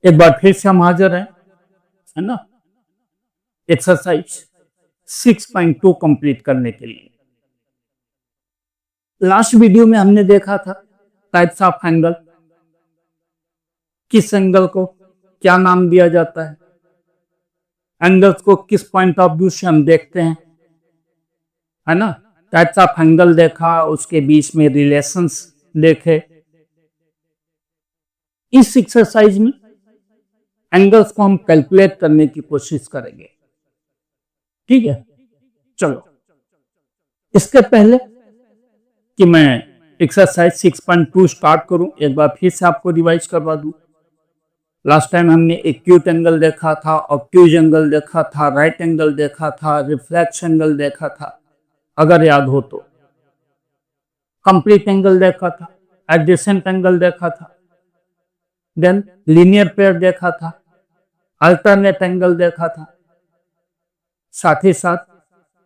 एक बार फिर से हम हाजिर हैं, है ना, एक्सरसाइज 6.2 कंप्लीट करने के लिए। लास्ट वीडियो में हमने देखा था टाइप्स ऑफ एंगल, किस एंगल को क्या नाम दिया जाता है, एंगल्स को किस पॉइंट ऑफ व्यू से हम देखते हैं, है ना। टाइप्स ऑफ एंगल देखा, उसके बीच में रिलेशंस देखे। इस एक्सरसाइज में एंगल्स को हम कैलकुलेट करने की कोशिश करेंगे, ठीक है। चलो, इसके पहले कि मैं एक्सरसाइज 6.2 स्टार्ट करूं, एक बार फिर से आपको रिवाइज करवा दूं। लास्ट टाइम हमने एक्यूट एंगल देखा था, ऑब्ट्यूज एंगल देखा था, राइट एंगल देखा था, रिफ्लेक्स एंगल देखा था, अगर याद हो तो। कंप्लीट एंगल देखा था, एडजेसेंट एंगल देखा था, देन लीनियर पेयर देखा था, अल्टरनेट एंगल देखा था, साथ ही साथ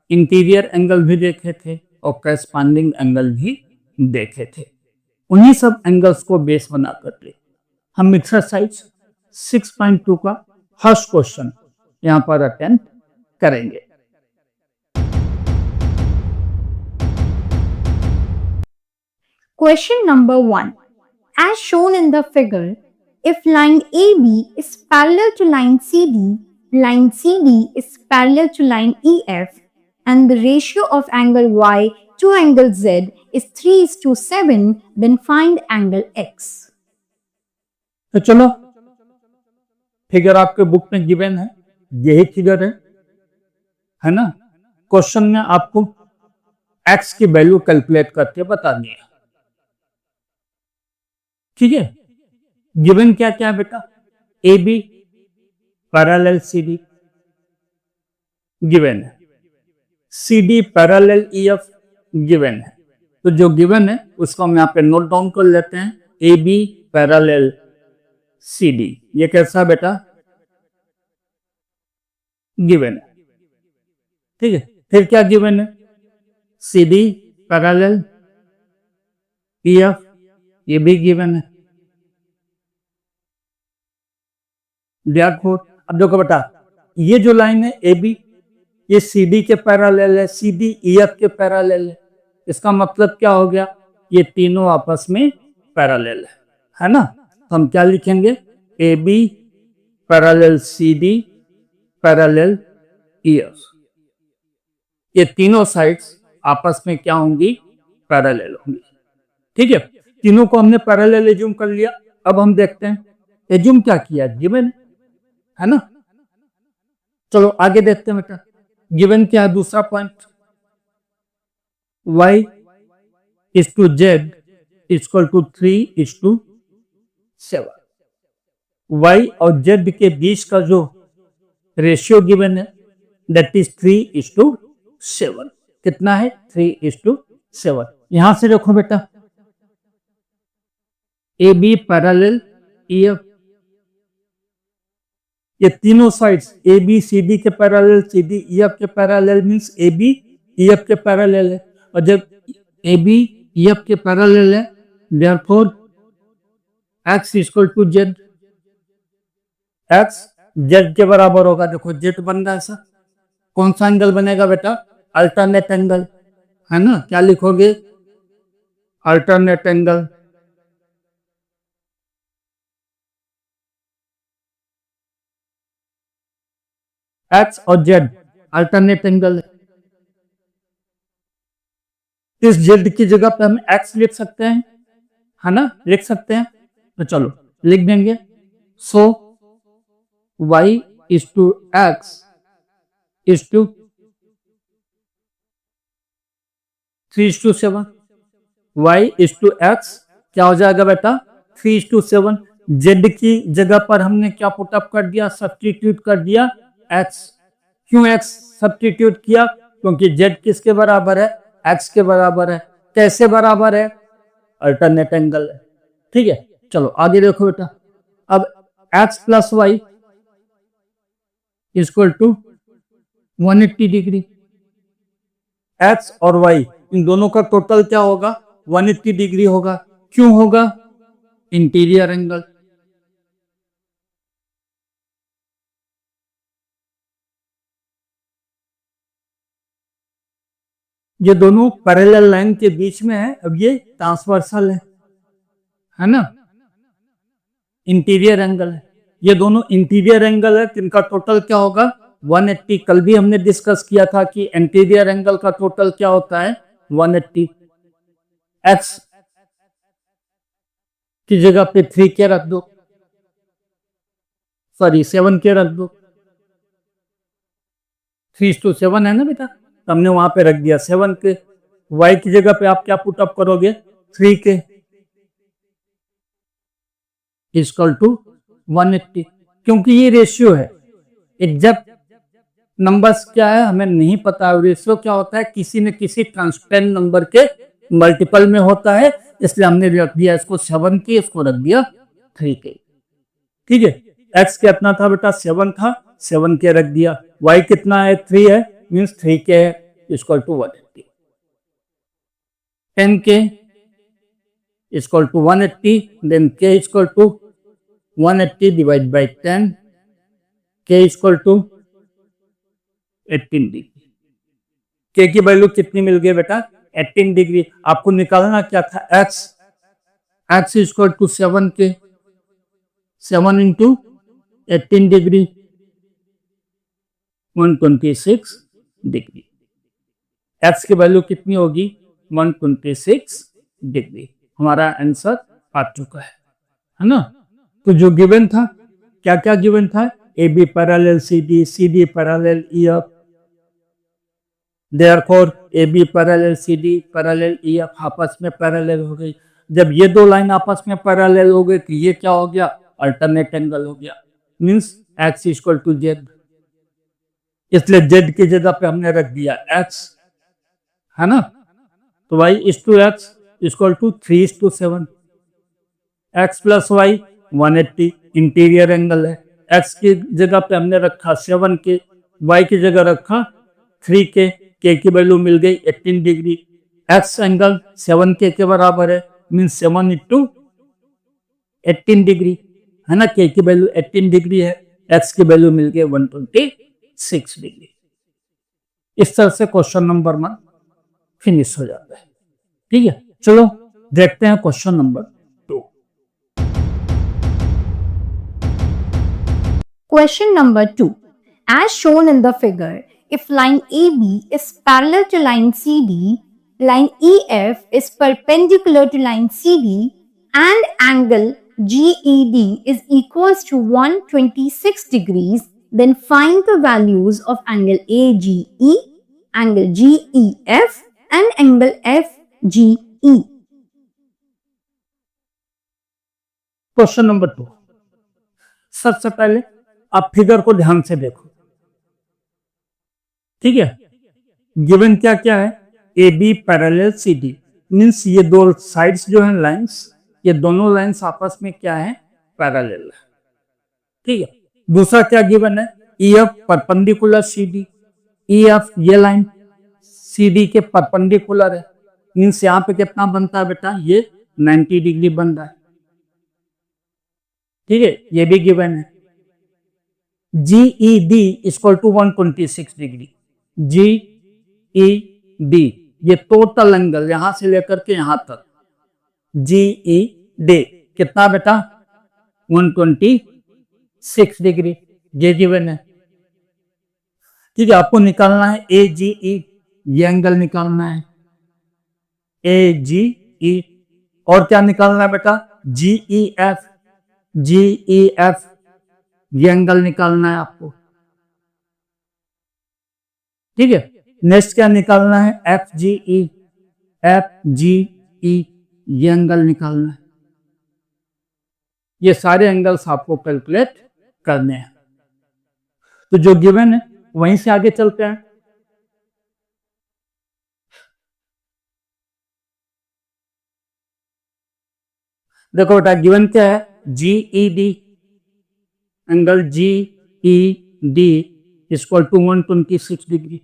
इंटीरियर एंगल भी देखे थे और करेस्पॉन्डिंग एंगल भी देखे थे। उन्हीं सब एंगल्स को बेस बना करके हम एक्सरसाइज 6.2 का फर्स्ट क्वेश्चन यहां पर अटेम्प्ट करेंगे। Question number 1. As shown in the figure, if line AB is parallel to line CD is parallel to line EF, and the ratio of angle Y to angle Z is 3:7, then find angle X. तो चलो, figure आपके book में given है, यही figure है ना। Question में आपको x की वैल्यू कैलकुलेट करके बतानी है, ठीक है। गिवन क्या क्या है बेटा, A B parallel C D given है, C D parallel E F given है। तो जो गिवन है उसको हम यहाँ पे नोट डाउन कर लेते हैं, A B parallel C D. ये कैसा बेटा, गिवन है, ठीक है। फिर क्या गिवन है, C D parallel E F, ये भी गिवन है। अब देखो बेटा, ये जो लाइन है ए बी, ये सी डी के पैरेलल है, सी डी ई एफ के पैरेलल है। इसका मतलब क्या हो गया, ये तीनों आपस में पैरेलल है ना। तो हम क्या लिखेंगे, A B parallel C D parallel E F. ये तीनों साइड्स आपस में क्या होंगी, पैरेलल होंगी, ठीक है। तीनों को हमने पैरेलल एज्यूम कर लिया। अब हम देखते हैं एज्यूम क्या किया, गिवन है ना। चलो आगे देखते हैं बेटा, गिवन क्या है दूसरा point, y is to z equal to 3:7। y और z के बीच का जो रेशियो गिवन है दैट इज 3:7। कितना है, 3:7। यहां से देखो बेटा, A B parallel E F, ये तीनों sides A B C D के parallel, C D E F के parallel means A B E F के पैरेलल है। और जब ए बी ई एफ के पैरेलल है, therefore x equal to Z, X Z के बराबर होगा। देखो जेड बन रहा है ऐसा, कौन सा एंगल बनेगा बेटा, अल्टरनेट एंगल, है ना। क्या लिखोगे, अल्टरनेट एंगल। एक्स और जेड अल्टरनेट एंगल है। इस जेड की जगह पे हम एक्स लिख सकते हैं, है ना, लिख सकते हैं। तो चलो लिख देंगे, सो y is to x is to 3:7। y is to x क्या हो जाएगा बेटा, 3:7। z की जगह पर हमने क्या पुटअप कर दिया, सब्स्टिट्यूट कर दिया x। क्यों x सब्स्टिट्यूट किया, क्योंकि z किसके बराबर है, x के बराबर है। कैसे बराबर है, अल्टरनेट एंगल है, ठीक है। चलो आगे देखो बेटा, अब x plus y equal to 180 degree. x और y इन दोनों का टोटल क्या होगा, 180 डिग्री होगा। क्यों होगा, इंटीरियर एंगल, ये दोनों पैरेलल लाइन के बीच में है, अब ये ट्रांसवर्सल है ना, इंटीरियर एंगल है। ये दोनों इंटीरियर एंगल है, इनका टोटल क्या होगा 180। कल भी हमने डिस्कस किया था कि इंटीरियर एंगल का टोटल क्या होता है 180। एक्स की जगह पे 3 के रख दो, सॉरी 7 के रख दो, 3:7 है ना बेटा, तो हमने वहां पे रख दिया 7 के। y की जगह पे आप क्या पुट अप करोगे 3 के इक्वल टू 180, क्योंकि ये रेशियो है। एग्जैक्ट नंबर्स क्या है हमें नहीं पता, रेशियो क्या होता है किसी न किसी कांस्टेंट नंबर के मल्टीपल में होता है, इसलिए हमने रख दिया इसको 7 के, इसको रख दिया 3 के। ठीक है, x कितना था बेटा 7 था, 7 के रख दिया, y कितना है 3 है, मीन्स 3 के है इक्वल टू 180। 10 के equal to 180, then k equal to 180 divide by 10, k equal to 18 degree. k की वैल्यू कितनी मिल गई बेटा 18 डिग्री। आपको निकालना क्या था x इक्वल टू 7 के, 7 इंटू 18 डिग्री 126 डिग्री। x की वैल्यू कितनी होगी 126 डिग्री। हमारा आंसर आ चुका है ना। तो जो गिवन था क्या क्या गिवन था, A B parallel C D, C D parallel E F, therefore A B parallel C D parallel E F आपस में पैरेलल हो गई। जब ये दो लाइन आपस में पैरेलल हो गई तो ये क्या हो गया अल्टरनेट एंगल हो गया, means x equal to z. इसलिए जेड की जगह पे हमने रख दिया एक्स, है ना। तो y is two x equal to 3:7, x plus y 180 interior angle है। एक्स की जगह पे हमने रखा 7 के, वाई की जगह रखा 3 के की वैल्यू मिल गई 18 डिग्री। एक्स एंगल 7 के बराबर है, मीन 7 इंटू 18 डिग्री, है ना। के की वैल्यू 18 डिग्री है, एक्स की वैल्यू मिल गई 126 डिग्री। इस तरह से क्वेश्चन नंबर 1 फिनिश हो जाता है। ठीक है, चलो देखते हैं question number 2। Question number 2. As shown in the figure, if line AB is parallel to line CD, line EF is perpendicular to line CD, and angle GED is equals to 126 degrees, then find the values of angle AGE, angle GEF, and angle FGE. Question number 2। सबसे पहले आप figure को ध्यान से देखो, ठीक है। Given क्या क्या है, A B parallel C D, means ये दो साइड्स जो है लाइंस, ये दोनों लाइंस आपस में क्या है पैरेलल है। ठीक है, दूसरा क्या गिवन है, E F perpendicular C D, E F ये लाइन सी डी के परपेंडिकुलर है, मीन्स यहाँ पे कितना बनता है बेटा ये 90 डिग्री बन रहा है। ठीक है, ये भी गिवन है। GED equal to 126 degree, GED ये टोटल एंगल यहां से लेकर के यहां तक, GED कितना बेटा 126 डिग्री, ये गिवन है। ठीक है, आपको निकालना है AGE, ये एंगल निकालना है AGE, और क्या निकालना है बेटा GEF, GEF ये एंगल निकालना है आपको। ठीक है, नेक्स्ट क्या निकालना है FGE, FGE ये एंगल निकालना है। ये सारे एंगल्स आपको कैलकुलेट करने हैं। तो जो गिवन है वहीं से आगे चलते हैं। देखो बेटा गिवन क्या है, GED angle GED equal to 126 degree.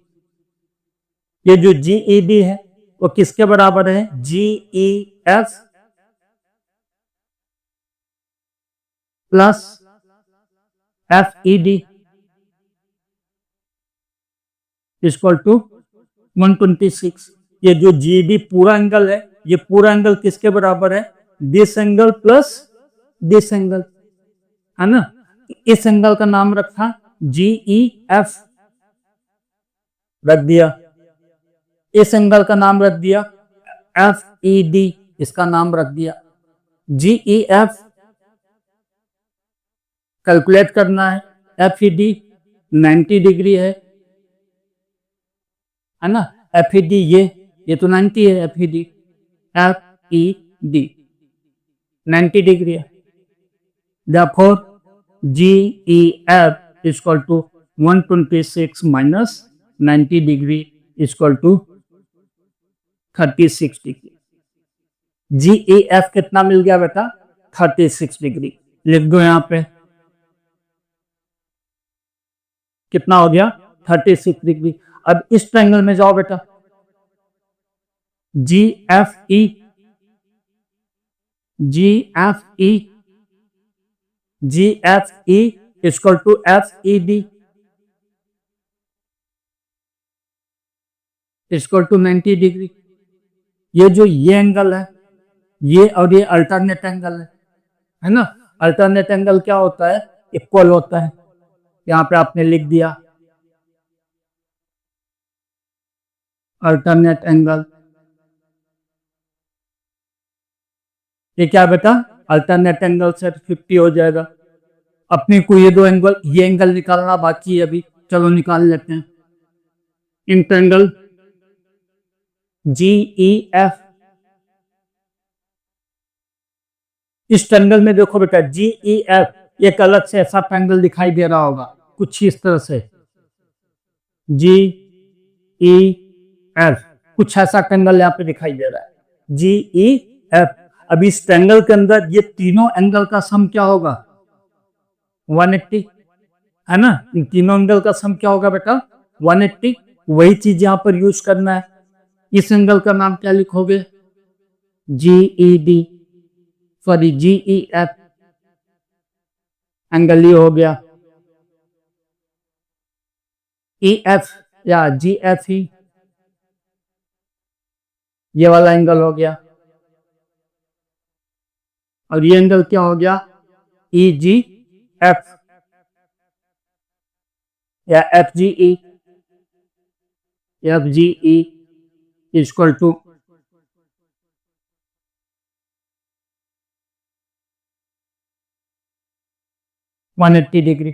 ये जो GED है वो किसके बराबर है, GEF plus FED equal to 126। ये जो जीडी पूरा एंगल है, ये पूरा एंगल किसके बराबर है? This angle plus this angle, है ना। इस एंगल का नाम रखा GEF, रख दिया। इस एंगल का नाम रख दिया FED, इसका नाम रख दिया। GEF कैलकुलेट करना है, FED 90 डिग्री है ना। FED ये तो 90 है, FED 90 डिग्री है। Therefore GEF is equal to 126 minus 90 degree is equal to 36 degree. GEF कितना मिल गया बेटा? 36 डिग्री। लिख दो यहाँ पे, कितना हो गया? 36 डिग्री। अब इस ट्रायंगल में जाओ बेटा, GFE is equal to FED is equal to 90 degree. ये जो ये एंगल है, ये और ये अल्टरनेट एंगल है ना। अल्टरनेट एंगल क्या होता है? इक्वल होता है। यहां पे आपने लिख दिया अल्टरनेट एंगल। ये क्या बेटा? अल्टरनेट एंगल से 50 हो जाएगा। अपने को ये दो एंगल, ये एंगल निकालना बाकी है अभी, चलो निकाल लेते हैं। इन ट्रायंगल GEF, इस ट्रायंगल में देखो बेटा GEF एक अलग से ऐसा ट्रायंगल दिखाई दे रहा होगा कुछ इस तरह से, GEF कुछ ऐसा ट्रायंगल यहाँ पे दिखाई दे रहा है GEF। अब इस ट्रायंगल के अंदर ये तीनों एंगल का सम क्या होगा? 180, है ना। इन तीनों एंगल का सम क्या होगा बेटा? 180। वही चीज यहाँ पर यूज करना है। इस एंगल का नाम क्या लिखोगे? GED, सॉरी GEF, एंगल ये हो गया। EF या GFE, ये वाला एंगल हो गया। और ये एंगल क्या हो गया? EGF या FGE। FGE equal to 180 degree.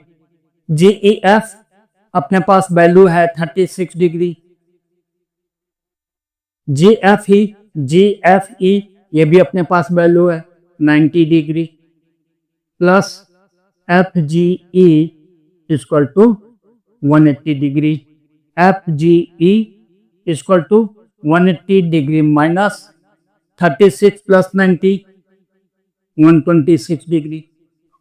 GEF अपने पास वैल्यू है 36 डिग्री। GFE ये भी अपने पास वैल्यू है 90 degree, plus FGE equal to 180 degree. FGE equal to 180 degree minus 36 plus 90 126 degree.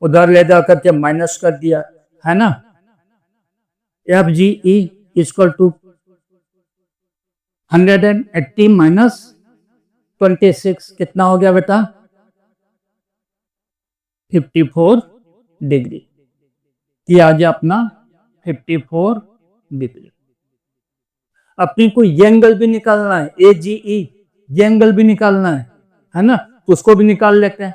उधर ले जा करके माइनस कर दिया, है ना। FGE इक्वल टू 180 माइनस 26 कितना हो गया बेटा? 54 डिग्री। ये आ गया अपना 54 डिग्री। अपने को ये एंगल भी निकालना है, AGE, ये एंगल भी निकालना है ना। उसको भी निकाल लेते हैं।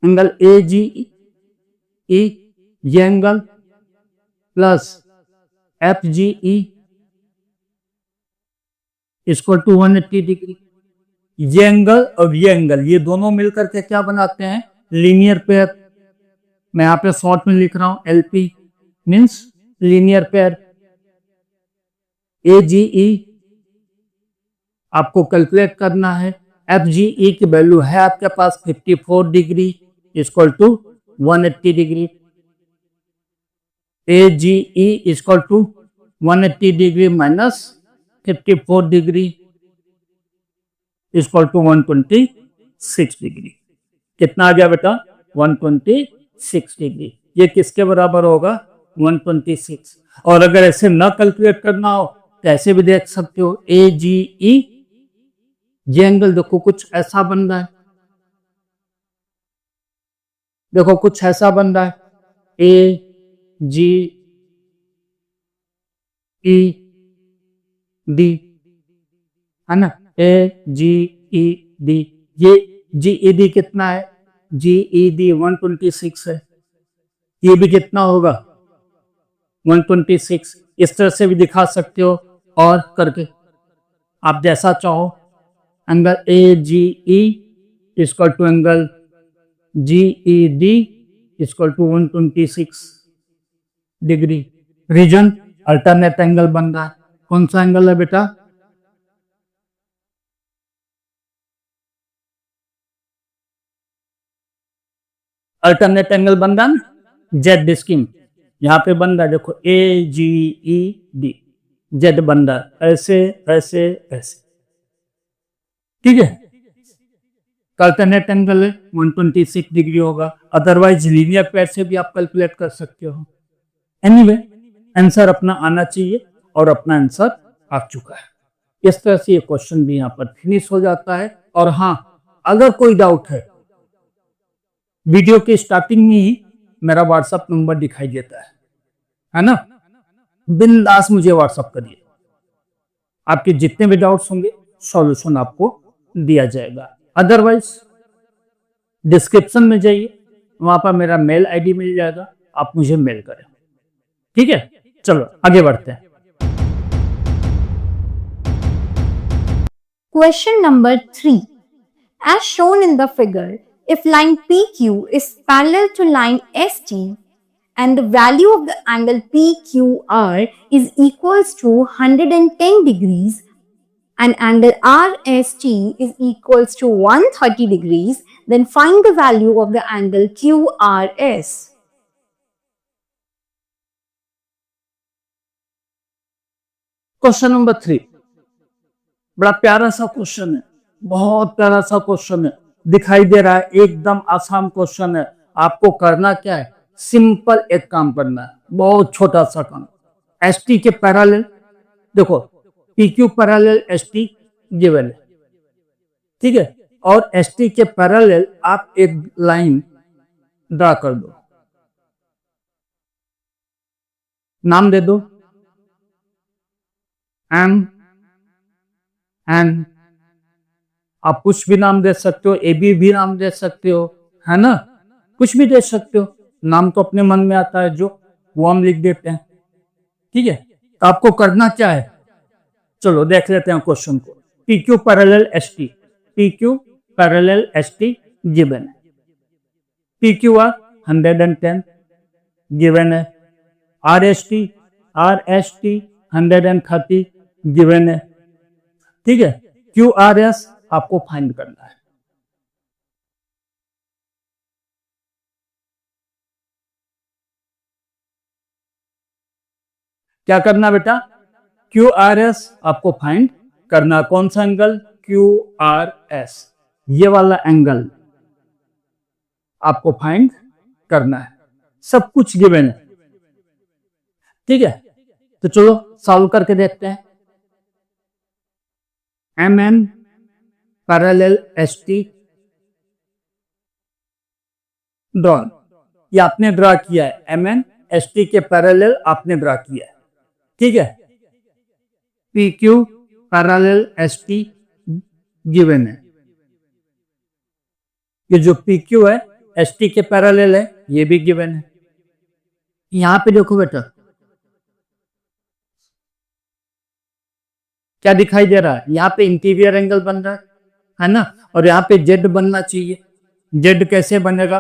एंगल AGE, ये angle plus FGE equal to 180 degree. ये एंगल और ये एंगल, ये दोनों मिलकर के क्या बनाते हैं? Linear pair. मैं यहां पे शॉर्ट में लिख रहा हूं LP, means linear pair. AGE आपको कैलकुलेट करना है। FGE की वैल्यू है आपके पास 54 degree equal to 180 degree. AGE equal to 180 degree minus 54 degree equal to 126 degree. कितना आ गया बेटा? 126 डिग्री। ये किसके बराबर होगा? 126। और अगर ऐसे ना कैलकुलेट करना हो तो ऐसे भी देख सकते हो। AGE ये एंगल देखो कुछ ऐसा बन रहा है, देखो कुछ ऐसा बन रहा है, ए जी ई डी, है ना, ए जी ई डी। ये जी ई डी कितना है? जी ई डी 126 है। ये भी कितना होगा? 126। इस तरह से भी दिखा सकते हो और करके, आप जैसा चाहो। Angle A G E equal to angle G E D equal to 126 degree. Reason alternate angle बन रहा है। कौन सा एंगल है बेटा? अल्टरनेट एंगल बन रहा ना, जेड स्कीम यहाँ पे बन रहा है। देखो ए जी ई डी, जेड बन रहा है, ऐसे ऐसे ऐसे, ठीक है। अल्टरनेट एंगल है 126 डिग्री होगा। अदरवाइज लीनियर पेयर से भी आप कैलकुलेट कर सकते हो। एनीवे, आंसर अपना आना चाहिए और अपना आंसर आ चुका है। इस तरह से ये क्वेश्चन भी यहाँ पर फिनिश हो जाता है। और हाँ, अगर कोई डाउट है, वीडियो के स्टार्टिंग में ही मेरा व्हाट्सएप नंबर दिखाई देता है ना, बिंदास मुझे व्हाट्सएप करिए। आपके जितने भी डाउट्स होंगे सॉल्यूशन आपको दिया जाएगा। अदरवाइज डिस्क्रिप्शन में जाइए, वहां पर मेरा मेल आईडी मिल जाएगा, आप मुझे मेल करें, ठीक है। चलो आगे बढ़ते हैं। Question number 3. As shown in the figure, if line PQ is parallel to line ST and the value of the angle PQR is equals to 110 degrees and angle RST is equals to 130 degrees, then find the value of the angle QRS. Question number 3 बड़ा प्यारा सा question है, बहुत प्यारा सा question है, दिखाई दे रहा है, एकदम आसान क्वेश्चन है। आपको करना क्या है? सिंपल एक काम करना है, बहुत छोटा सा काम। एस टी के पैरेलल, देखो P Q parallel S T given है, ठीक है। और एस टी के पैरेलल आप एक लाइन ड्रा कर दो, नाम दे दो एम एन। आप कुछ भी नाम दे सकते हो, ए बी भी नाम दे सकते हो, है ना, कुछ भी दे सकते हो। नाम तो अपने मन में आता है जो, वो हम लिख देते हैं, ठीक है। तो आपको करना क्या है? चलो देख लेते हैं क्वेश्चन को। P Q parallel S T, P Q parallel S T given है। पी क्यू आर 110 गिवन है। आर एस टी 130 गिवन है, ठीक है। क्यू आर एस आपको फाइंड करना है। क्या करना बेटा? क्यू आर एस आपको फाइंड करना। कौन सा एंगल? क्यू आर एस, ये वाला एंगल आपको फाइंड करना है। सब कुछ गिवन है, ठीक है। तो चलो सॉल्व करके देखते हैं। M N parallel S T drawn, ये आपने ड्रा किया है। एम एन एस टी के पैरेलल आपने ड्रा किया है, ठीक है। P Q parallel S T given है। ये जो पी क्यू है एस टी के पैरेलल है, ये भी गिवन है। यहां पे देखो बेटा, क्या दिखाई दे रहा है? यहाँ पे इंटीरियर एंगल बन रहा है ना, और यहाँ पे जेड बनना चाहिए। जेड कैसे बनेगा?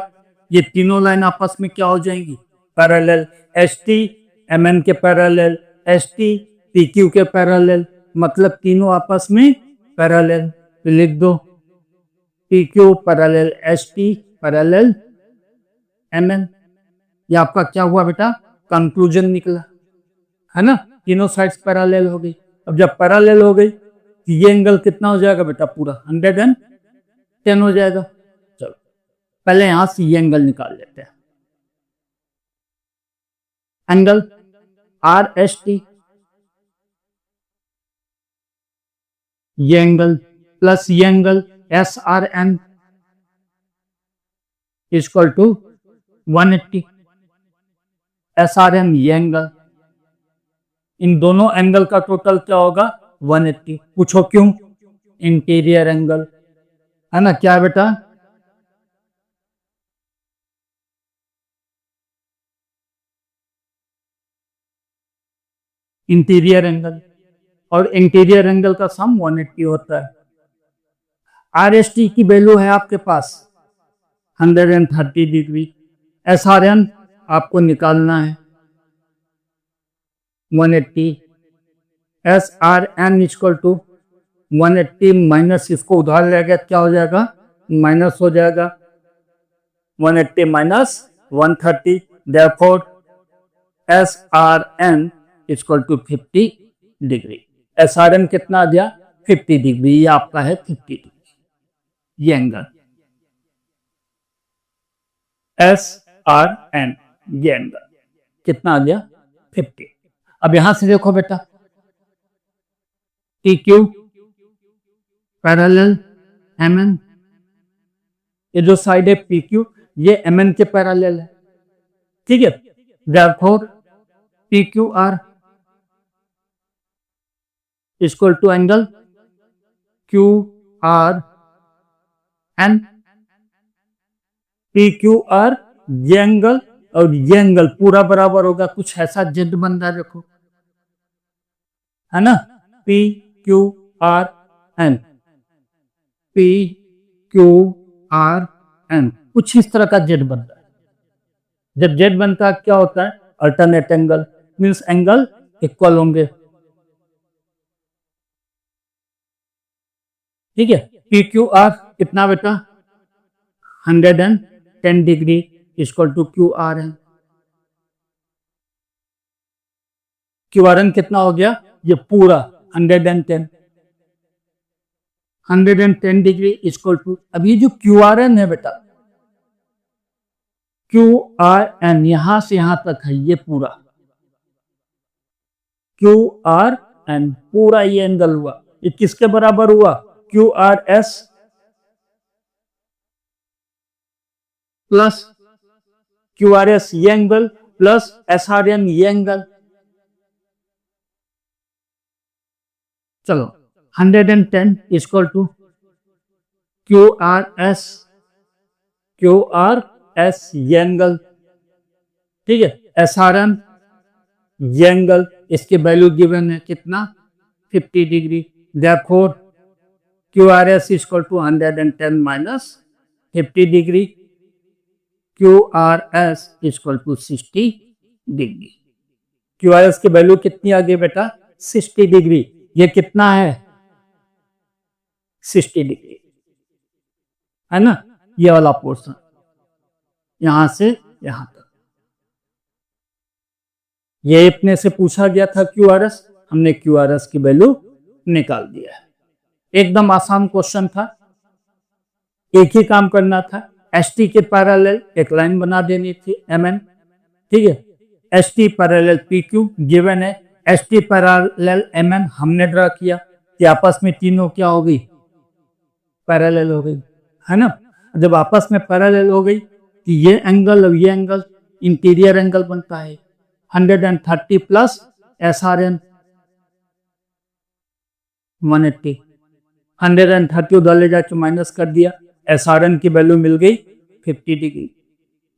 ये तीनों लाइन आपस में क्या हो जाएंगी? Parallel. S T M N के parallel, S T P Q के पैरेलल, मतलब तीनों आपस में पैरेलल। तो लिख दो P Q parallel S T parallel M N. ये आपका क्या हुआ बेटा? कंक्लूजन निकला, है ना। तीनों साइड्स पैरेलल हो गई। अब जब पैरेलल हो गई, ये एंगल कितना हो जाएगा बेटा? पूरा 110 हो जाएगा। चलो पहले यहां से ये एंगल निकाल लेते हैं। एंगल आर एस टी, ये एंगल प्लस ये angle S R N equal to 180, SRM ये एंगल, इन दोनों एंगल का टोटल क्या होगा 180। पूछो क्यों? इंटीरियर एंगल है ना। क्या बेटा? इंटीरियर एंगल, और इंटीरियर एंगल का सम 180 होता है। RST की वैल्यू है आपके पास 130 डिग्री। SRM आपको निकालना है 180। SRN इक्वल टू 180 माइनस इसको उधार ले गया, क्या हो जाएगा? माइनस हो जाएगा। 180 minus 130, therefore SRN equal to 50 degree. SRN कितना आ गया? 50 डिग्री। ये आपका है 50 डिग्री ये एंगल SRN, ये एंगल कितना आ गया? 50। अब यहां से देखो बेटा, TQ पैरेलल MN, ये जो साइड है PQ ये MN के पैरेलल है, ठीक है। Therefore PQR equal to angle QRN। PQR ये एंगल और ये एंगल पूरा बराबर होगा, कुछ ऐसा जेड बन रहा है देखो, है ना। PQRN, PQRN कुछ इस तरह का जेड बन रहा है। जब जेड बनता है क्या होता है? Alternate angle, means angle equal होंगे, ठीक है। PQR कितना बेटा? 110 degree equal to QRN। QRN कितना हो गया? ये पूरा 110 डिग्री इक्वल टू, अब ये जो QRN है बेटा, QRN यहां से यहां तक है, ये पूरा QRN पूरा ये एंगल हुआ, ये किसके बराबर हुआ? QRS प्लस QRS ये एंगल प्लस SRN ये एंगल। चलो 110 इक्वल टू QRS ये एंगल, ठीक है। SRN ये एंगल, इसकी वैल्यू गिवन है कितना? 50 degree. Therefore QRS equal to 110 minus 50 degree, QRS equal to 60 degree. QRS की वैल्यू कितनी आ गई बेटा? 60 डिग्री। ये कितना है? 60 डिग्री, है ना। ये वाला पोर्शन यहां से यहां तक, ये अपने से पूछा गया था QRS, हमने QRS की वैल्यू निकाल दिया है। एकदम आसान क्वेश्चन था, एक ही काम करना था। ST के पैरेलल एक लाइन बना देनी थी MN, ठीक है। ST पैरेलल PQ गिवन है, ST पैरेलल MN हमने ड्रा किया कि आपस में तीनों क्या हो गई? पैरेलल हो गई, है ना। जब आपस में पैरेलल हो गई तो ये एंगल और ये एंगल इंटीरियर एंगल बनता है। 130 प्लस SRN 180, 130 उधर ले जाके माइनस कर दिया, SRN की वैल्यू मिल गई 50 डिग्री।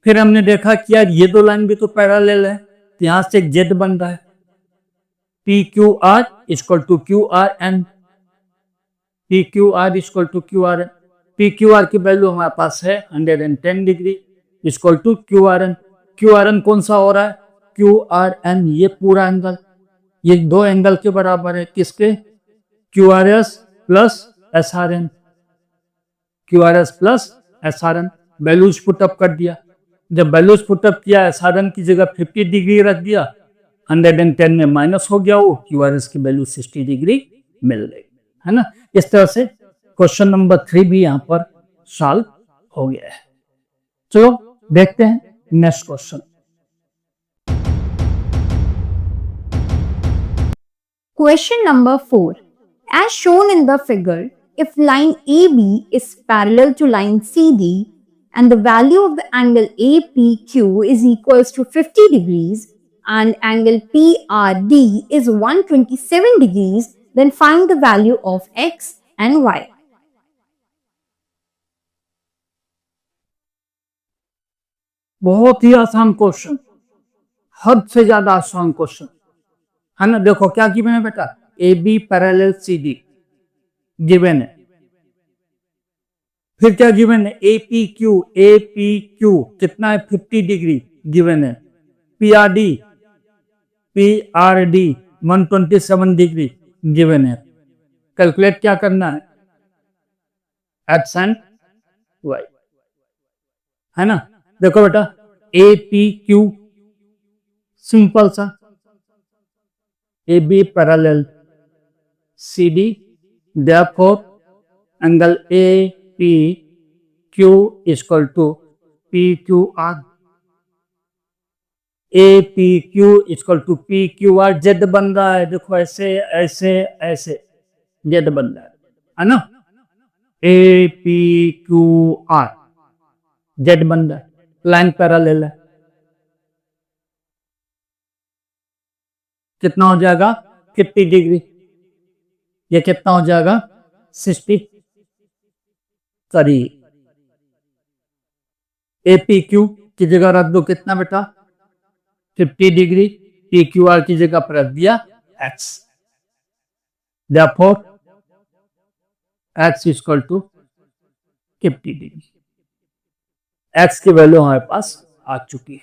फिर हमने देखा कि यार ये दो लाइन भी तो पैरेलल है, तो यहां से एक जेड बन रहा है, PQR equal to QRN, PQR equal to QRN। PQR की वैल्यू हमारे पास है 110 degree equal to QRN। QRN कौन सा हो रहा है? QRN ये पूरा एंगल, ये दो एंगल के बराबर है, किसके? QRS plus SRN, QRS plus SRN। Values put up कर दिया, जब वैल्यूज पुटअप किया SRN की जगह 50 डिग्री रख दिया, 110 में माइनस हो गया, वो QRS की वैल्यू 60 डिग्री मिल गई, है ना। इस तरह से क्वेश्चन नंबर 3 भी यहां पर सॉल्व हो गया है। चलो देखते हैं next question. Question number 4. As shown in the figure, if line AB is parallel to line CD, and the value of the angle APQ is equals to 50 degrees and angle PRD is 127 degrees, then find the value of X and Y. बहुत ही आसान question, हद से ज्यादा आसान question है ना। देखो क्या गिवन है बेटा, A B parallel C D given है, फिर क्या गिवन है, ए पी क्यू कितना है 50 डिग्री गिवन है, P R D 127 degree given है। कैलकुलेट क्या करना है, एक्स एंड वाई, है ना। देखो बेटा ए पी क्यू सिंपल सा, A B parallel C D, therefore angle A P Q equal to P Q R, A P Q equal to P Q R. Z बन रहा है, देखो ऐसे ऐसे ऐसे जेड बन रहा है ना, ए पी क्यू आर जेड बन रहा है, लाइन पैरेलल है। कितना हो जाएगा 50 डिग्री, ये कितना हो जाएगा 60, सॉरी ए पी क्यू की जगह रख दो कितना बेटा 50 डिग्री, पी क्यू आर की जगह पर रख दिया x, therefore x equal to 50 degree. X की वैल्यू हमारे पास आ चुकी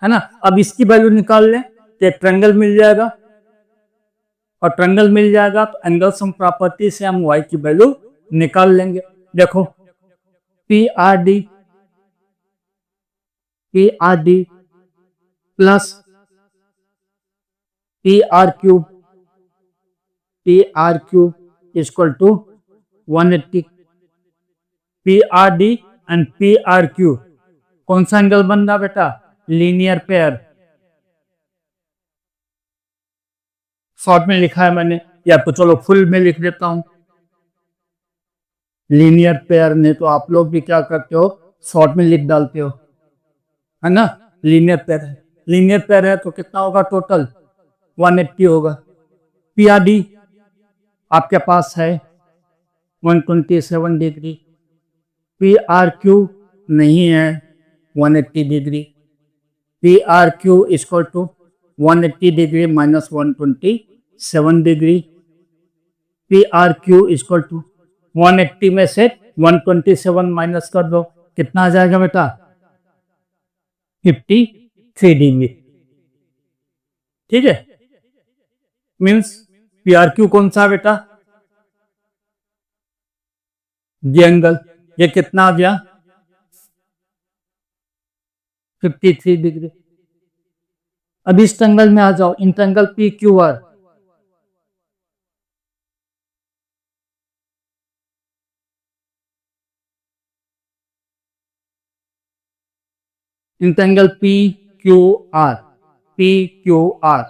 है ना। अब इसकी वैल्यू निकाल लें तो ट्रायंगल मिल जाएगा, और ट्रायंगल मिल जाएगा तो एंगल सम प्रॉपर्टी से हम y की वैल्यू निकाल लेंगे। देखो P R D plus P R cube equal to 180। P R D and P R Q कौन सा एंगल बन रहा बेटा, लीनियर पेयर। शॉर्ट में लिखा है मैंने, या तो चलो फुल में लिख देता हूं, लीनियर पेयर। ने तो आप लोग भी क्या करते हो, शॉर्ट में लिख डालते हो, है ना। लीनियर पेयर है, लीनियर पेयर है तो कितना होगा टोटल 180 होगा। पी आर डी आपके पास है 127 डिग्री, पी आर क्यू नहीं है 180 degree, P R Q equal to 180 degree minus 127 degree, P R Q equal to 180 में से 127 माइनस कर दो, कितना आ जाएगा बेटा 53 डिग्री। ठीक है, मीन्स पी आर क्यू कौन सा बेटा, ये एंगल, ये कितना आ गया 53 डिग्री। अब इस ट्रायंगल में आ जाओ, in triangle P Q R, in triangle P Q R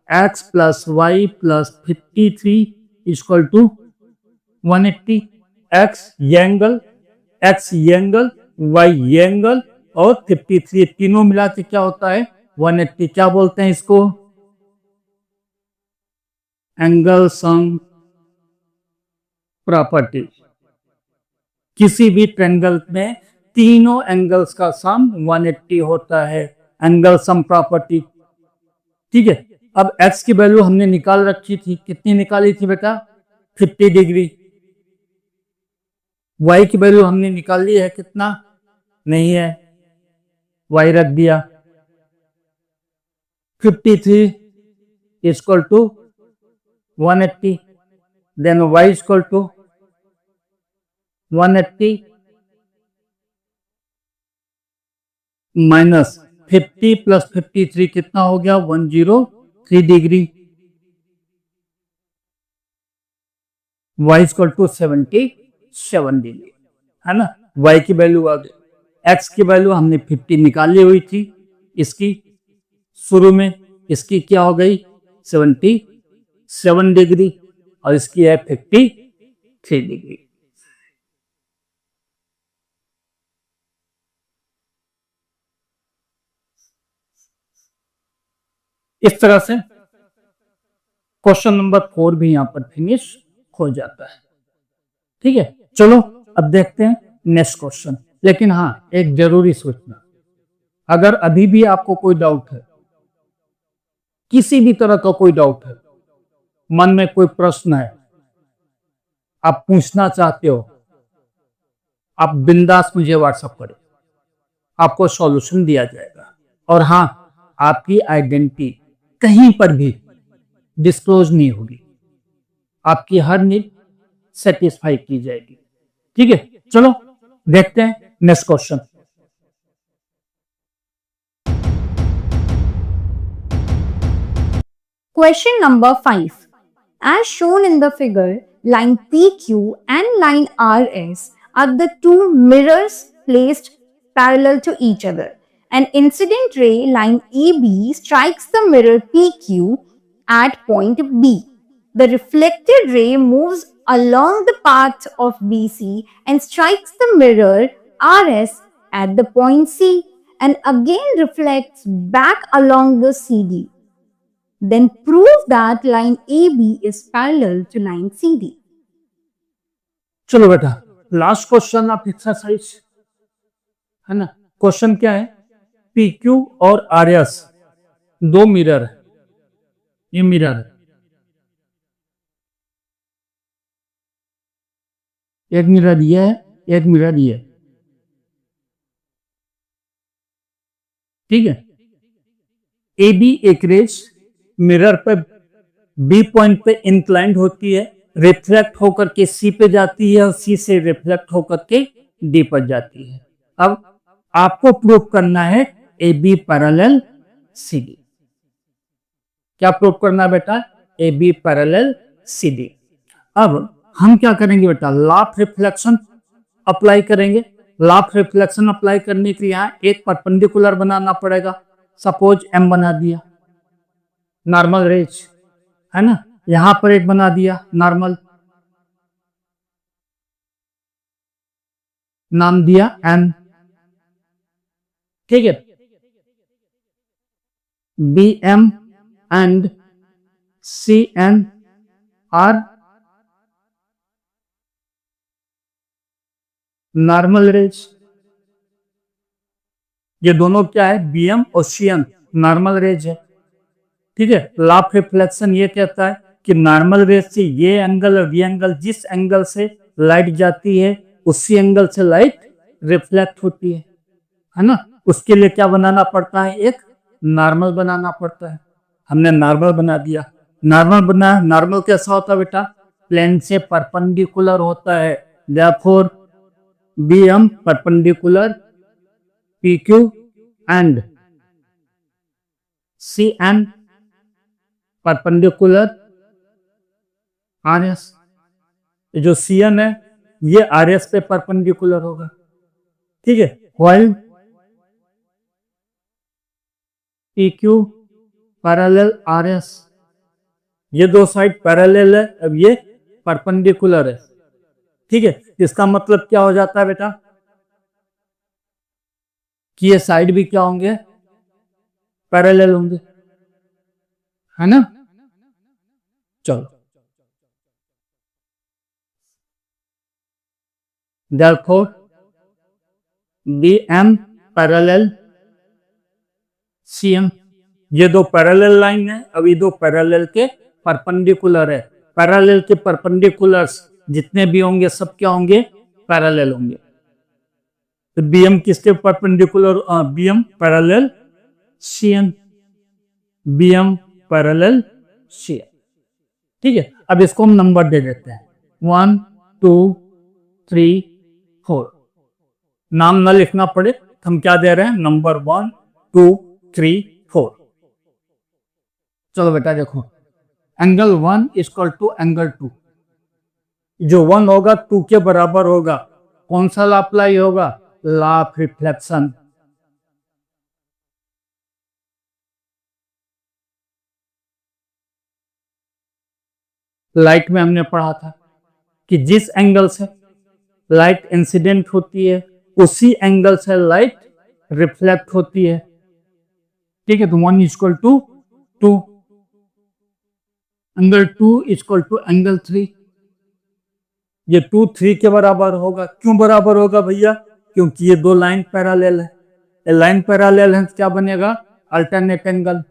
x plus y plus 53 equal to 180। X ये एंगल वाई ये एंगल और 53 तीनों मिला के क्या होता है 180। क्या बोलते हैं इसको, एंगल सम प्रॉपर्टी। किसी भी ट्रायंगल में तीनों एंगल्स का सम 180 होता है, एंगल सम प्रॉपर्टी। ठीक है, अब x की वैल्यू हमने निकाल रखी थी, कितनी निकाली थी बेटा 50 डिग्री। y की वैल्यू हमने निकाल ली है, कितना नहीं है, y रख दिया 53 equal to 180, then y equal to 180 minus 50 plus 53 कितना हो गया 103 degree, y equal to 77 degree, है ना। y की वैल्यू आ गई, x की वैल्यू हमने 50 निकाली हुई थी इसकी शुरू में, इसकी क्या हो गई 77 डिग्री और इसकी है 53 डिग्री। इस तरह से क्वेश्चन नंबर 4 भी यहां पर फिनिश हो जाता है। ठीक है, चलो अब देखते हैं नेक्स्ट क्वेश्चन। लेकिन हाँ, एक जरूरी सूचना, अगर अभी भी आपको कोई डाउट है, किसी भी तरह का कोई डाउट है, मन में कोई प्रश्न है, आप पूछना चाहते हो, आप बिंदास मुझे व्हाट्सएप करें, आपको सॉल्यूशन दिया जाएगा। और हाँ, आपकी आइडेंटिटी कहीं पर भी डिस्क्लोज नहीं होगी, आपकी हर नीड सेटिस्फाई की जाएगी। ठीक है, चलो देखते हैं next question. Question number 5. As shown in the figure, line PQ and line RS are the two mirrors placed parallel to each other. An incident ray, line AB, strikes the mirror PQ at point B. The reflected ray moves along the path of BC and strikes the mirror RS at the point C and again reflects back along the CD. Then prove that line AB is parallel to line CD. चलो बेटा, last question of exercise है ना। Question क्या है? PQ और RS दो mirror है, ये मिरर है, एक मिरर ये है, एक मिरर ये है। ठीक है, AB एक रेस मिरर पे B पॉइंट पे इंक्लाइंड होती है, रिफ्लेक्ट होकर के C पे जाती है और C से रिफ्लेक्ट होकर के D पर जाती है। अब आपको प्रूव करना है AB पैरेलल CD। क्या प्रूव करना है बेटा? AB parallel CD। अब हम क्या करेंगे बेटा? लॉ ऑफ रिफ्लेक्शन अप्लाई करेंगे। लॉ ऑफ रिफ्लेक्शन अप्लाई करने के लिए यहाँ एक परपेंडिकुलर बनाना पड़ेगा। सपोज M बना दिया, नॉर्मल रेज है ना, यहां पर एक बना दिया नॉर्मल, नाम दिया N। ठीक है, BM and CN are normal rays. ये दोनों क्या है? BM और CN नॉर्मल रेज है। ठीक है, लॉ ऑफ रिफ्लेक्शन ये कहता है कि नॉर्मल रेज से ये एंगल और ये एंगल, जिस एंगल से लाइट जाती है उसी एंगल से लाइट रिफ्लेक्ट होती है ना। उसके लिए क्या बनाना पड़ता है? एक नॉर्मल बनाना पड़ता है। हमने नॉर्मल बना दिया। नॉर्मल बनाया, नॉर्मल कैसा होता है बेटा? प्लेन से परपेंडिकुलर होता है। Therefore BM perpendicular PQ and CN perpendicular RS। जो CN है ये RS पे परपेंडिकुलर होगा। ठीक है, व्हाइल PQ पैरेलल RS, ये दो साइड पैरेलल है, अब ये परपेंडिकुलर है। ठीक है, इसका मतलब क्या हो जाता है बेटा? कि ये साइड भी क्या होंगे? पैरेलल होंगे, है ना। चलो, therefore BM पैरेलल CM, ये दो पैरेलल लाइन है। अब ये दो पैरेलल के परपेंडिकुलर है। पैरेलल के परपेंडिकुलर्स जितने भी होंगे सब क्या होंगे? पैरेलल होंगे। तो BM किसके perpendicular? BM parallel CN, BM parallel CN। ठीक है, अब इसको हम नंबर दे देते हैं 1 2 3 4। नाम ना लिखना पड़े, हम क्या दे रहे हैं? नंबर 1 2 3 4। चलो बेटा देखो, एंगल 1 इक्वल टू एंगल 2, जो 1 होगा 2 के बराबर होगा। कौन सा लॉ अप्लाई होगा? Law of reflection. लाइट में हमने पढ़ा था कि जिस एंगल से लाइट इंसिडेंट होती है उसी एंगल से लाइट रिफ्लेक्ट होती है। ठीक है, तो 1 equal to 2, angle 2 equal to angle 3। ये 2 3 के बराबर होगा। क्यों बराबर होगा भैया? क्योंकि ये दो लाइन पैरेलल है। लाइन पैरेलल है तो क्या बनेगा? Alternate angle.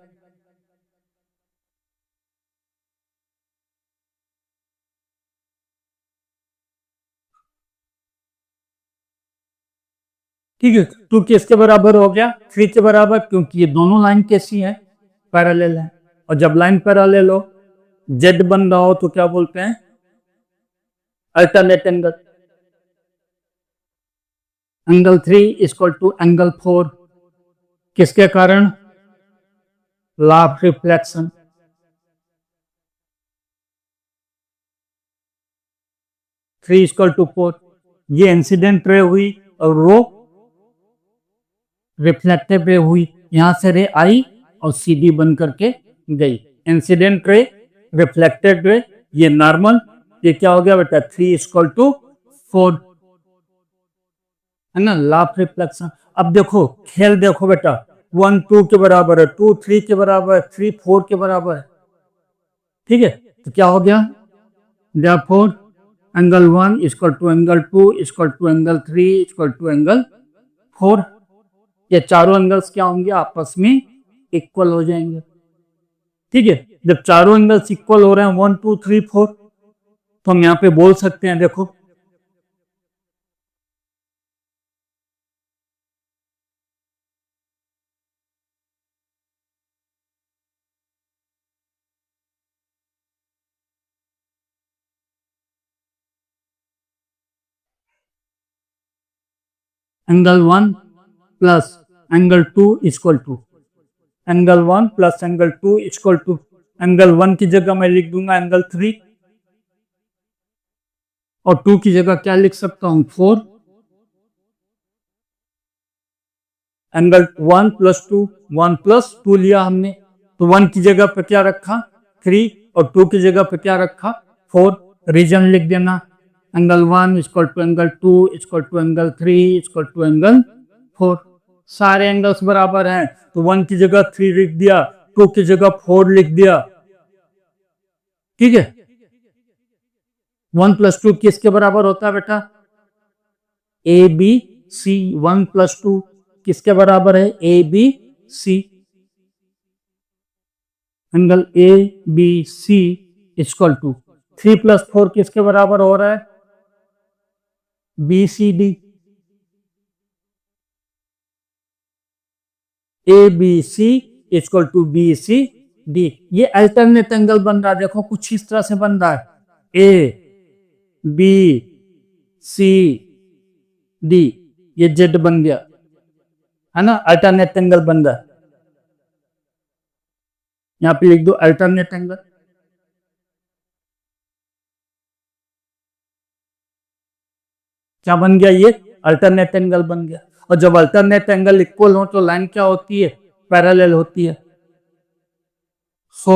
ठीक है, 2 किसके बराबर हो गया? 3 के बराबर, क्योंकि ये दोनों लाइन कैसी है? पैरेलल है। और जब लाइन पैरेलल हो, जेड बन रहा हो, तो क्या बोलते हैं? Alternate angle. Angle 3 equal to angle 4, किसके कारण? Law of reflection. Three equal to 4, ये इंसिडेंट रे हुई और रो रिफ्लेक्टिव रे हुई। यहां से रे आई और सीधी बन करके गई। इंसिडेंट रे, रिफ्लेक्टेड रे, ये नॉर्मल। ये क्या हो गया बेटा? 3 इक्वल टू 4, है ना, लॉ ऑफ रिफ्लेक्शन। अब देखो, खेल देखो बेटा, 1 2 के बराबर है, 2 3 के बराबर है, 3 4 के बराबर है। ठीक है, तो क्या हो गया? therefore angle 1 equal to angle 2 equal to angle 3 equal to angle 4। ये चारों एंगल्स क्या होंगे? आपस में इक्वल हो जाएंगे। ठीक है, जब चारों एंगल्स इक्वल हो रहे हैं 1 2 3 4, तो हम यहां पे बोल सकते हैं, देखो angle 1 plus angle 2 equal to angle 1 plus angle 2 equal to angle 1 की जगह मैं लिख दूंगा एंगल 3, और 2 की जगह क्या लिख सकता हूं? 4। एंगल 1 प्लस 2, 1 प्लस 2 लिया हमने, तो 1 की जगह पे क्या रखा? 3, और 2 की जगह पे क्या रखा? 4। रीजन लिख देना, angle 1 equal to angle 2 equal to angle 3 equal to angle 4। सारे एंगल्स बराबर हैं, तो 1 की जगह 3 लिख दिया, 2 की जगह 4 लिख दिया। ठीक है, 1 प्लस 2 किसके बराबर होता है बेटा? A B C. 1 प्लस 2 किसके बराबर है? A B C. Angle A B C equal to 3 प्लस 4 किसके बराबर हो रहा है? B C D. A B C equal to B C D. ये अल्टरनेट एंगल बन रहा है। देखो कुछ इस तरह से बन रहा है, ए बी सी डी, ये जेड बन गया, है ना, अल्टरनेट एंगल बन रहा है। यहां पे लिख दो अल्टरनेट एंगल। क्या बन गया? ये अल्टरनेट एंगल बन गया। और जब अल्टरनेट एंगल इक्वल हो तो लाइन क्या होती है? पैरेलल होती है। So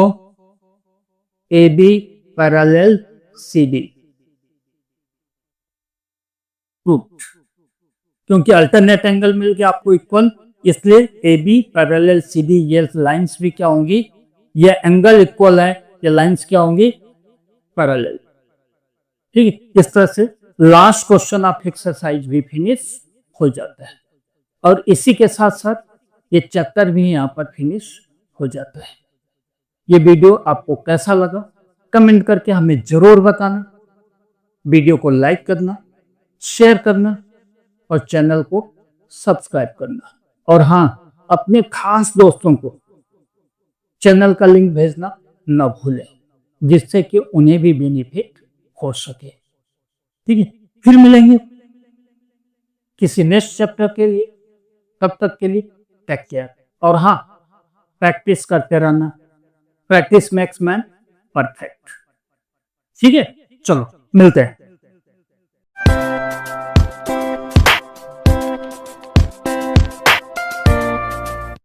A B parallel C D, क्योंकि अल्टरनेट एंगल मिल गया आपको इक्वल, इसलिए A B parallel C D, ये लाइंस भी क्या होंगी? ये एंगल इक्वल है, ये लाइंस क्या होंगी? पैरेलल। ठीक है, इस तरह से लास्ट क्वेश्चन ऑफ एक्सरसाइज भी फिनिश हो जाता है, और इसी के साथ साथ ये चैप्टर भी यहाँ पर फिनिश हो जाता है। ये वीडियो आपको कैसा लगा कमेंट करके हमें जरूर बताना। वीडियो को लाइक करना, शेयर करना और चैनल को सब्सक्राइब करना। और हाँ, अपने खास दोस्तों को चैनल का लिंक भेजना न भूलें, जिससे कि उन्हें भी बेनिफिट हो सके। ठीक है, फिर मिलेंगे किसी नेक्स्ट चैप्टर के लिए। तब तक के लिए टेक केयर। और हाँ, प्रैक्टिस करते रहना। Practice makes man perfect. ठीक है, चलो मिलते हैं।